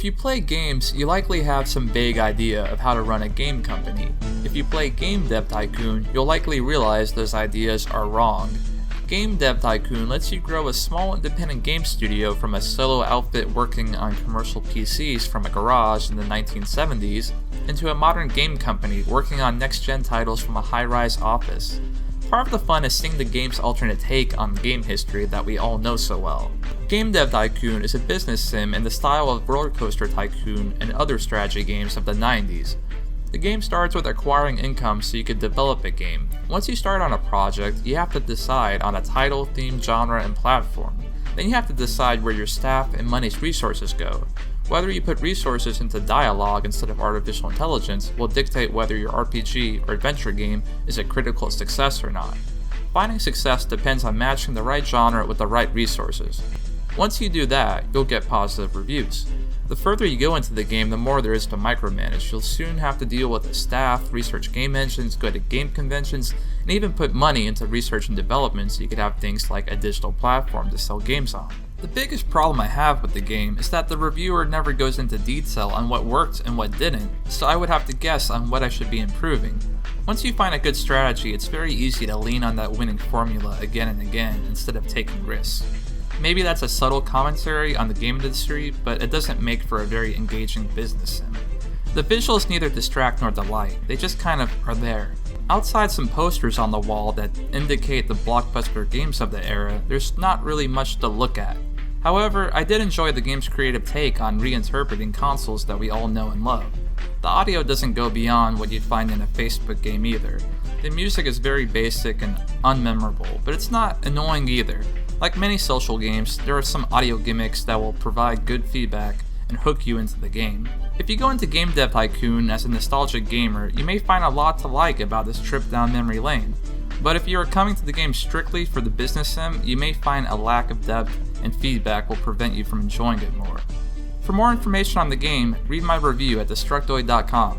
you play games, you likely have some vague idea of how to run a game company. If you play Game Dev Tycoon, you'll likely realize those ideas are wrong. Game Dev Tycoon lets you grow a small independent game studio from a solo outfit working on commercial PCs from a garage in the 1970s into a modern game company working on next-gen titles from a high-rise office. Part of the fun is seeing the game's alternate take on game history that we all know so well. Game Dev Tycoon is a business sim in the style of Roller Coaster Tycoon and other strategy games of the 90s. The game starts with acquiring income so you can develop a game. Once you start on a project, you have to decide on a title, theme, genre, and platform. Then you have to decide where your staff and money's resources go. Whether you put resources into dialogue instead of artificial intelligence will dictate whether your RPG or adventure game is a critical success or not. Finding success depends on matching the right genre with the right resources. Once you do that, you'll get positive reviews. The further you go into the game, the more there is to micromanage. You'll soon have to deal with a staff, research game engines, go to game conventions, and even put money into research and development so you could have things like a digital platform to sell games on. The biggest problem I have with the game is that the reviewer never goes into detail on what worked and what didn't, so I would have to guess on what I should be improving. Once you find a good strategy, it's very easy to lean on that winning formula again and again instead of taking risks. Maybe that's a subtle commentary on the game industry, but it doesn't make for a very engaging business sim. The visuals neither distract nor delight, they just kind of are there. Outside some posters on the wall that indicate the blockbuster games of the era, there's not really much to look at. However, I did enjoy the game's creative take on reinterpreting consoles that we all know and love. The audio doesn't go beyond what you'd find in a Facebook game either. The music is very basic and unmemorable, but it's not annoying either. Like many social games, there are some audio gimmicks that will provide good feedback and hook you into the game. If you go into Game Dev Tycoon as a nostalgic gamer, you may find a lot to like about this trip down memory lane. But if you are coming to the game strictly for the business sim, you may find a lack of depth and feedback will prevent you from enjoying it more. For more information on the game, read my review at Destructoid.com.